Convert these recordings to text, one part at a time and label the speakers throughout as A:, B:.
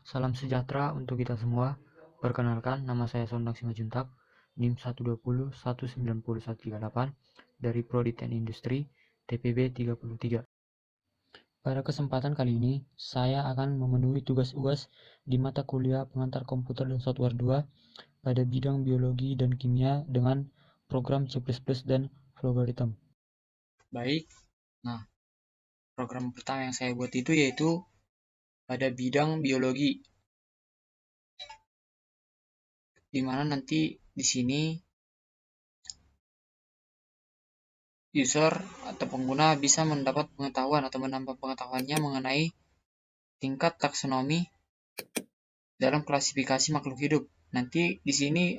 A: Salam sejahtera untuk kita semua. Perkenalkan, nama saya Sondang Simajuntak, NIM 120190138 dari Prodi Teknik Industri, TPB 33. Pada kesempatan kali ini, saya akan memenuhi tugas UAS di mata kuliah pengantar komputer dan software 2 pada bidang biologi dan kimia dengan program C++ dan logaritma.
B: Baik, nah program pertama yang saya buat itu yaitu pada bidang biologi, di mana nanti di sini user atau pengguna bisa mendapat pengetahuan atau menambah pengetahuannya mengenai tingkat taksonomi dalam klasifikasi makhluk hidup. Nanti di sini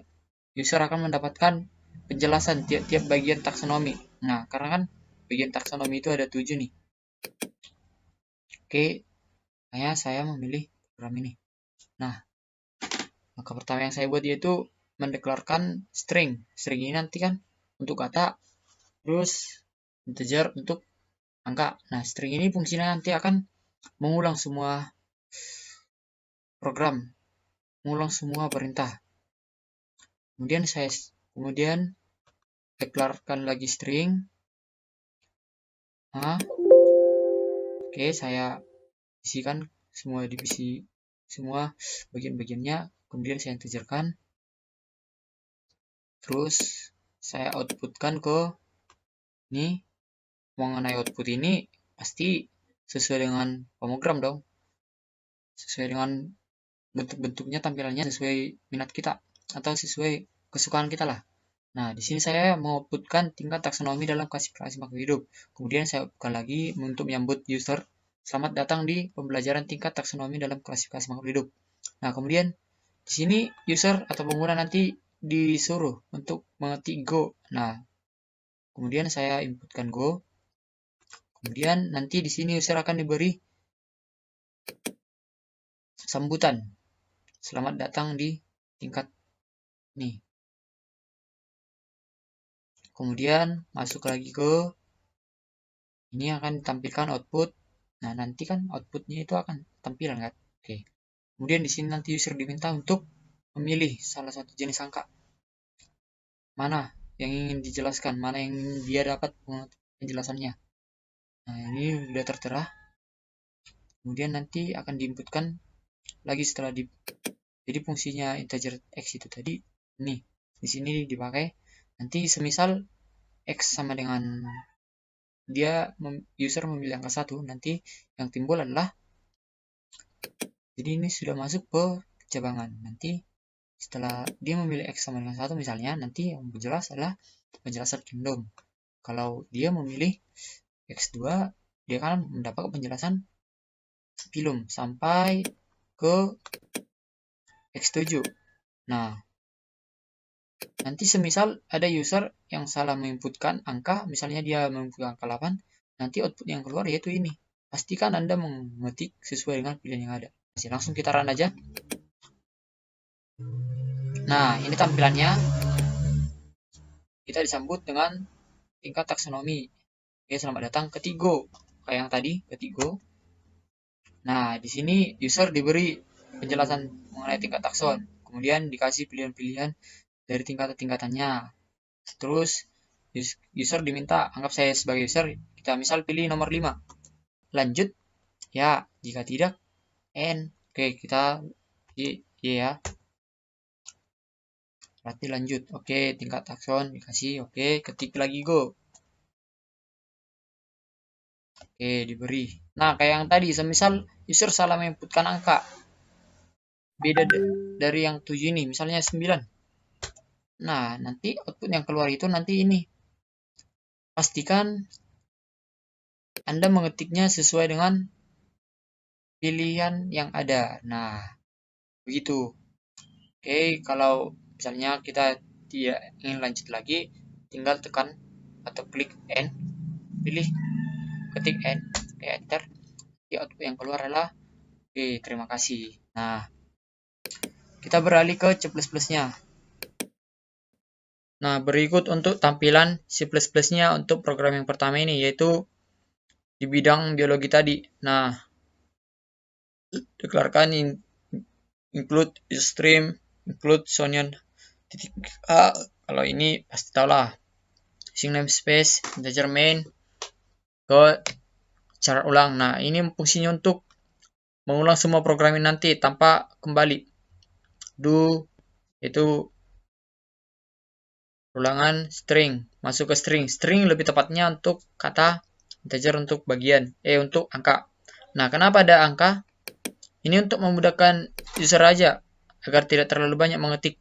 B: user akan mendapatkan penjelasan tiap-tiap bagian taksonomi. Nah, karena kan bagian taksonomi itu ada 7 nih. Oke, saya memilih program ini. Nah, maka pertama yang saya buat yaitu mendeklarkan string. String ini nanti kan untuk kata, terus integer untuk angka. Nah, string ini fungsinya nanti akan mengulang semua program, mengulang semua perintah. Kemudian deklarkan lagi string. Nah, oke, saya isikan semua divisi, semua bagian-bagiannya. Kemudian saya integerkan. Terus saya outputkan ke ini. Mengenai output ini pasti sesuai dengan homogram dong. Sesuai dengan bentuk-bentuknya, tampilannya sesuai minat kita atau sesuai kesukaan kita lah. Nah, di sini saya mengoutputkan tingkat taksonomi dalam klasifikasi makhluk hidup. Kemudian saya buka lagi untuk menyambut user. Selamat datang di pembelajaran tingkat taksonomi dalam klasifikasi makhluk hidup. Nah, kemudian di sini user atau pengguna nanti disuruh untuk mengetik Go. Nah, kemudian saya inputkan Go. Kemudian nanti di sini user akan diberi sambutan. Selamat datang di tingkat nih. Kemudian masuk lagi ke ini akan ditampilkan output. Nah, nanti kan outputnya itu akan tampilan kan. Oke. Kemudian di sini nanti user diminta untuk memilih salah satu jenis angka. Mana yang ingin dijelaskan, mana yang dia dapat penjelasannya. Nah, ini sudah tertera. Kemudian nanti akan diinputkan lagi setelah jadi fungsinya integer x itu tadi nih di sini dipakai. Nanti semisal x sama dengan user memilih angka 1, nanti yang timbul adalah, jadi ini sudah masuk ke cabangan. Nanti setelah dia memilih x sama dengan 1 misalnya, nanti yang jelas adalah penjelasan random. Kalau dia memilih x2, dia akan mendapat penjelasan film sampai ke x7. Nah, nanti semisal ada user yang salah menginputkan angka, misalnya dia menginputkan angka 8, nanti output yang keluar yaitu ini. Pastikan Anda mengetik sesuai dengan pilihan yang ada. Langsung kita run aja. Nah, ini tampilannya. Kita disambut dengan tingkat taksonomi. Oke, selamat datang ke Tigo. Kayak yang tadi, ke Tigo. Nah, di sini user diberi penjelasan mengenai tingkat takson. Kemudian dikasih pilihan-pilihan dari tingkatan-tingkatannya. Terus user diminta, anggap saya sebagai user, kita misal pilih nomor 5. Lanjut, ya. Jika tidak, N. Oke, kita Y ya. Berarti lanjut. Oke, tingkat takson dikasih. Oke, ketik lagi Go. Oke, diberi. Nah, kayak yang tadi, semisal user salah menginputkan angka. Beda dari yang 7 ini, misalnya 9. Nah, nanti output yang keluar itu nanti ini. Pastikan Anda mengetiknya sesuai dengan pilihan yang ada. Nah, begitu. Oke, kalau misalnya kita tidak ingin lanjut lagi, tinggal tekan atau klik N, pilih ketik N, enter. Di output yang keluar adalah oke, terima kasih. Nah, kita beralih ke C++-nya. Nah, berikut untuk tampilan C++-nya untuk program yang pertama ini, yaitu di bidang biologi tadi. Nah, deklarkan include stream, include Sonian titik A. Kalau ini pasti tahu lah. Using namespace, integer main, ke cara ulang. Nah, ini fungsinya untuk mengulang semua program ini nanti tanpa kembali. Do itu ulangan string, masuk ke string. String lebih tepatnya untuk kata, integer untuk bagian, untuk angka. Nah, kenapa ada angka? Ini untuk memudahkan user aja agar tidak terlalu banyak mengetik.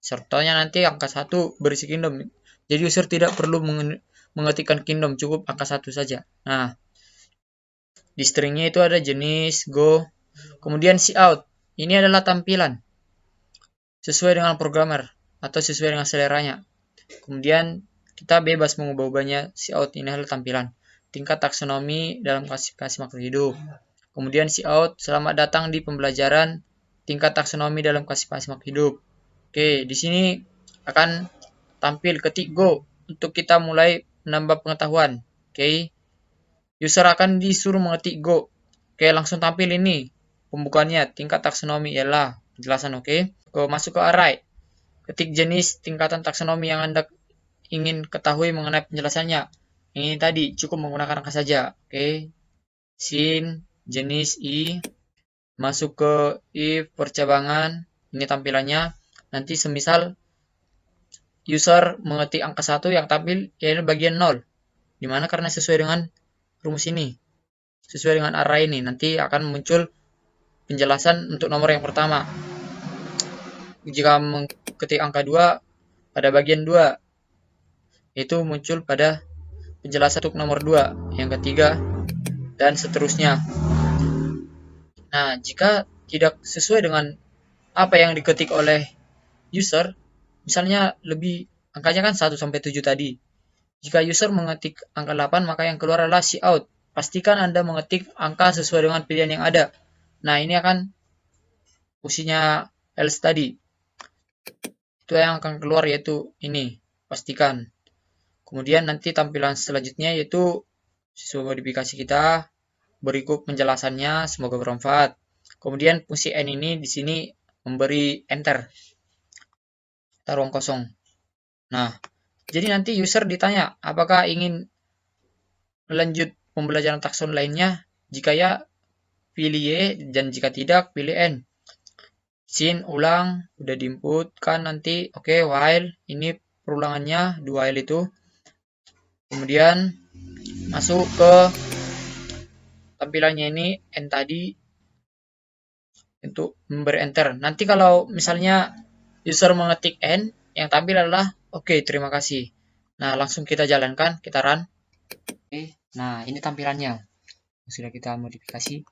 B: Contohnya nanti angka 1 berisi kingdom. Jadi user tidak perlu mengetikkan kingdom, cukup angka 1 saja. Nah, di stringnya itu ada jenis, go, kemudian cout. Ini adalah tampilan sesuai dengan programmer atau sesuai dengan seleranya. Kemudian kita bebas mengubah-ubahnya. Cout ini adalah tampilan. Tingkat taksonomi dalam klasifikasi makhluk hidup. Kemudian cout, selamat datang di pembelajaran tingkat taksonomi dalam klasifikasi makhluk hidup. Oke, di sini akan tampil ketik go untuk kita mulai menambah pengetahuan. Oke, user akan disuruh mengetik go. Oke, langsung tampil ini pembukaannya, tingkat taksonomi ialah penjelasan. Oke, masuk ke array, ketik jenis tingkatan taksonomi yang Anda ingin ketahui mengenai penjelasannya. Ini tadi cukup menggunakan angka saja. Oke, sin jenis i, masuk ke if percabangan. Ini tampilannya. Nanti semisal user mengetik angka 1 yang tampil yaitu bagian 0. Dimana karena sesuai dengan rumus ini, sesuai dengan array ini, nanti akan muncul penjelasan untuk nomor yang pertama. Jika mengetik angka 2 pada bagian 2, itu muncul pada penjelasan untuk nomor 2, yang ketiga, dan seterusnya. Nah, jika tidak sesuai dengan apa yang diketik oleh user, misalnya lebih angkanya kan 1 sampai 7 tadi. Jika user mengetik angka 8, maka yang keluar adalah cout. Pastikan Anda mengetik angka sesuai dengan pilihan yang ada. Nah, ini akan fungsinya else tadi. Itu yang akan keluar yaitu ini. Pastikan. Kemudian nanti tampilan selanjutnya yaitu sesuai modifikasi kita. Berikut penjelasannya, semoga bermanfaat. Kemudian fungsi n ini di sini memberi enter. Kita ruang kosong. Nah, jadi nanti user ditanya apakah ingin melanjut pembelajaran takson lainnya. Jika ya, pilih Y, dan jika tidak, pilih N. Sin ulang, udah diinputkan nanti. Oke, while, ini perulangannya, dua while itu. Kemudian, masuk ke tampilannya ini, N tadi, untuk memberi enter. Nanti kalau misalnya user mengetik N, yang tampil adalah, oke, terima kasih. Nah, langsung kita jalankan, kita run. Oke, nah ini tampilannya. Sudah kita modifikasi.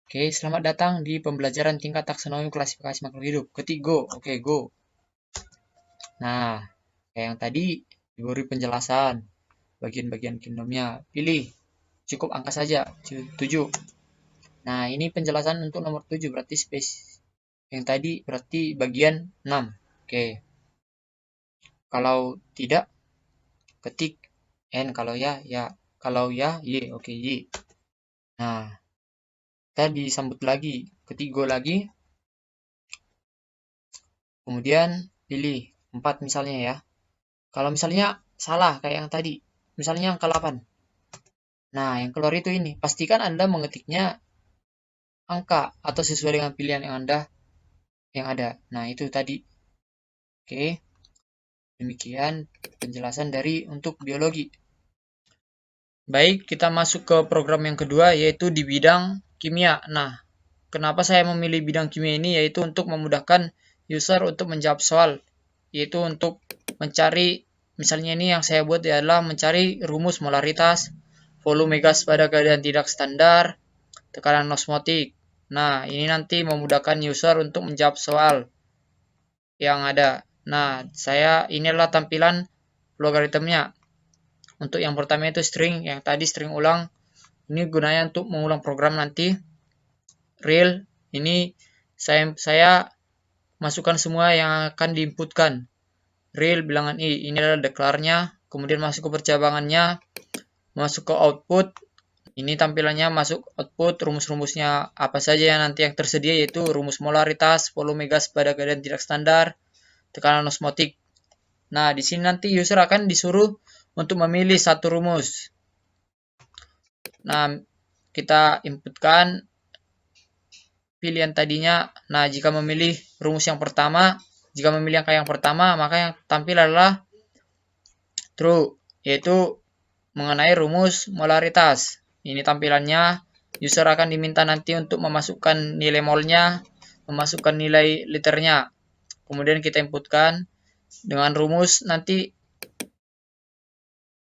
B: Oke, selamat datang di pembelajaran tingkat taksonomi klasifikasi makhluk hidup. Ketik go. Oke, go. Nah, kayak yang tadi diberi penjelasan bagian-bagian kingdomnya. Pilih. Cukup angka saja, 7. Nah, ini penjelasan untuk nomor 7, berarti space. Yang tadi berarti bagian 6. Oke. Kalau tidak, ketik N. Kalau ya, ya. Kalau ya, Y. Oke, Y. Nah, kita disambut lagi, ketik go lagi, kemudian pilih 4 misalnya ya. Kalau misalnya salah kayak yang tadi, misalnya angka 8. Nah, yang keluar itu ini. Pastikan Anda mengetiknya angka atau sesuai dengan pilihan yang Anda yang ada. Nah, itu tadi. Oke. Demikian penjelasan dari untuk biologi. Baik, kita masuk ke program yang kedua yaitu di bidang kimia. Nah, kenapa saya memilih bidang kimia ini? Yaitu untuk memudahkan user untuk menjawab soal. Yaitu untuk mencari, misalnya ini yang saya buat adalah mencari rumus molaritas, volume gas pada keadaan tidak standar, tekanan osmotik. Nah, ini nanti memudahkan user untuk menjawab soal yang ada. Nah, ini adalah tampilan logaritmnya. Untuk yang pertama itu string, yang tadi string ulang. Ini gunanya untuk mengulang program nanti. Real, ini saya masukkan semua yang akan diinputkan. Real bilangan i, ini adalah declare-nya. Kemudian masuk ke percabangannya, masuk ke output. Ini tampilannya masuk output, rumus-rumusnya apa saja yang nanti yang tersedia, yaitu rumus molaritas, volume gas pada keadaan tidak standar, tekanan osmotik. Nah, di sini nanti user akan disuruh untuk memilih satu rumus. Nah, kita inputkan pilihan tadinya. Nah, jika memilih rumus yang pertama, jika memilih angka yang pertama, maka yang tampil adalah true, yaitu mengenai rumus molaritas. Ini tampilannya, user akan diminta nanti untuk memasukkan nilai molnya, memasukkan nilai liternya. Kemudian kita inputkan dengan rumus nanti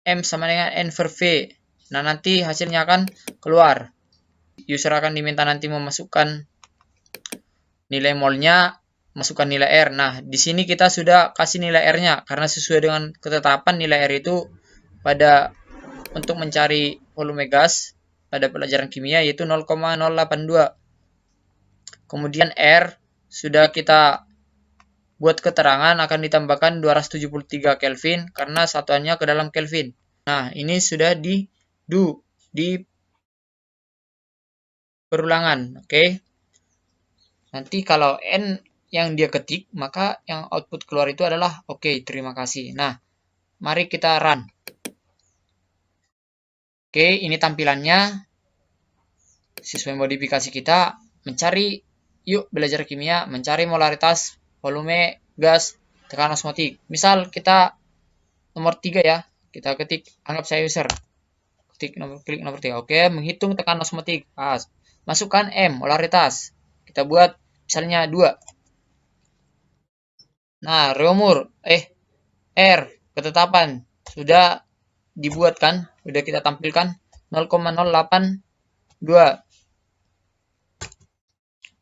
B: M sama dengan N per V. Nah, nanti hasilnya akan keluar. User akan diminta nanti memasukkan nilai molnya, masukkan nilai R. Nah, di sini kita sudah kasih nilai R-nya karena sesuai dengan ketetapan nilai R itu pada untuk mencari volume gas pada pelajaran kimia yaitu 0,082. Kemudian R sudah kita buat keterangan akan ditambahkan 273 Kelvin karena satuannya ke dalam Kelvin. Nah, ini sudah di perulangan, oke? Nanti kalau N yang dia ketik, maka yang output keluar itu adalah oke, terima kasih. Nah, mari kita run. Oke, ini tampilannya. Sesuai modifikasi kita, mencari, yuk belajar kimia, mencari molaritas, volume, gas, tekanan osmotik. Misal kita nomor 3 ya, kita ketik, anggap saya user. Klik nomor 3. Oke, menghitung tekanan osmotik. Masukkan M, molaritas. Kita buat misalnya 2. Nah, reumur, R, ketetapan, sudah dibuat kan? Sudah kita tampilkan 0,082.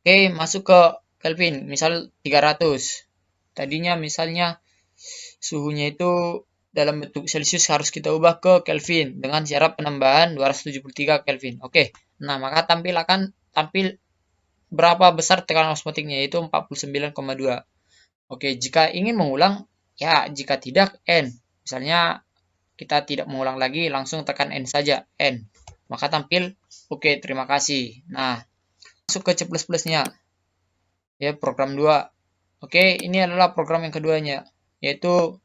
B: Oke, masuk ke Kelvin, misal 300. Tadinya misalnya suhunya itu dalam bentuk Celsius harus kita ubah ke Kelvin dengan syarat penambahan 273 Kelvin. Oke, nah maka tampil berapa besar tekanan osmotiknya, yaitu 49,2. Oke, jika ingin mengulang, ya jika tidak, N. Misalnya kita tidak mengulang lagi, langsung tekan N saja, N. Maka tampil, oke, terima kasih. Nah, masuk ke C++ nya, ya program 2. Oke, ini adalah program yang keduanya, yaitu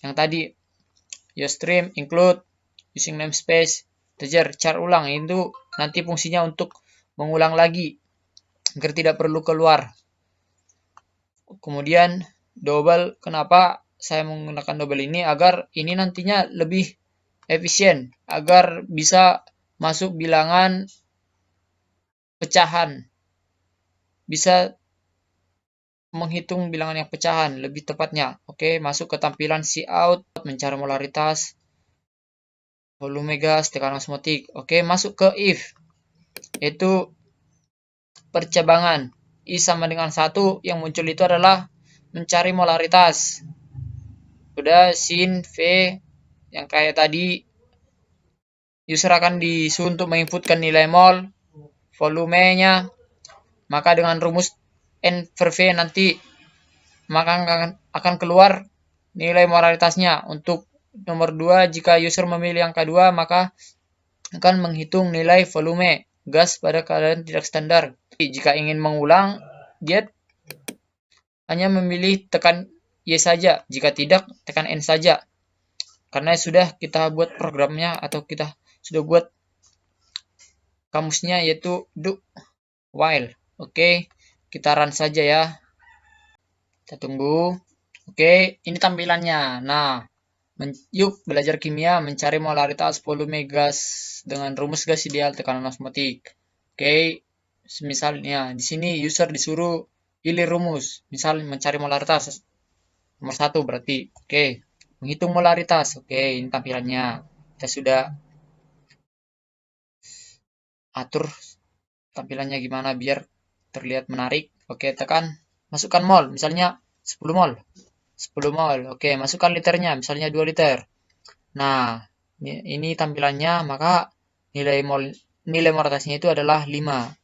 B: yang tadi, UseStream, include, using namespace, integer, char ulang. Itu nanti fungsinya untuk mengulang lagi, agar tidak perlu keluar. Kemudian double, kenapa saya menggunakan double ini? Agar ini nantinya lebih efisien, agar bisa masuk bilangan pecahan, bisa menghitung bilangan yang pecahan lebih tepatnya. Oke, masuk ke tampilan cout, mencari molaritas, volume gas, tekanan osmotik. Oke, masuk ke if, yaitu percabangan. I sama dengan 1, yang muncul itu adalah mencari molaritas. Udah sin V yang kayak tadi, user akan disuruh untuk menginputkan nilai mol, volumenya, maka dengan rumus N per V nanti maka akan keluar nilai molaritasnya. Untuk nomor 2, jika user memilih angka 2, maka akan menghitung nilai volume gas pada keadaan tidak standar. Jika ingin mengulang, dia hanya memilih tekan Y saja. Jika tidak, tekan N saja. Karena sudah kita buat programnya atau kita sudah buat kamusnya, yaitu do while. Oke, kita run saja ya. Kita tunggu. Oke, ini tampilannya. Nah, yuk belajar kimia, mencari molaritas volume gas dengan rumus gas ideal tekanan osmotik. Oke, misalnya di sini user disuruh pilih rumus, misal mencari molaritas nomor 1 berarti. Oke, menghitung molaritas. Oke, ini tampilannya. Kita sudah atur tampilannya gimana biar terlihat menarik. Oke, tekan masukkan mol, misalnya 10 mol. 10 mol. Oke, masukkan liternya, misalnya 2 liter. Nah, ini tampilannya, maka nilai molaritasnya itu adalah 5.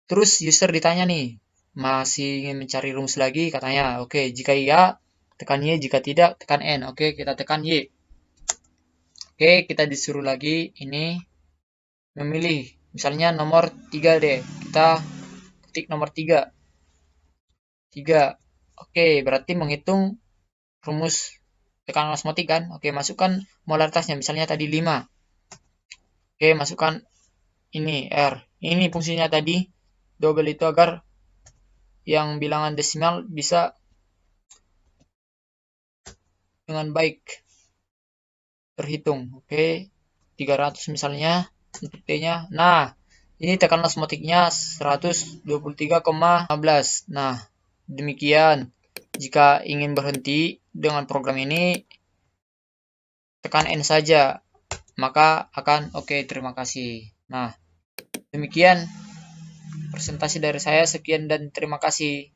B: Terus user ditanya nih, masih ingin mencari rumus lagi katanya. Oke, jika iya, tekan Y, jika tidak, tekan N. Oke, kita tekan Y. Oke, kita disuruh lagi ini memilih, misalnya nomor 3 deh, kita ketik nomor 3. Oke, berarti menghitung rumus tekanan osmotik kan. Oke, masukkan molaritasnya, misalnya tadi 5. Oke, masukkan ini R. Ini fungsinya tadi double itu agar yang bilangan desimal bisa dengan baik terhitung. Oke, 300 misalnya untuk T-nya. Nah, ini tekanan osmotiknya 123,15. Nah, demikian. Jika ingin berhenti dengan program ini, tekan N saja. Maka akan oke, terima kasih. Nah, demikian presentasi dari saya. Sekian dan terima kasih.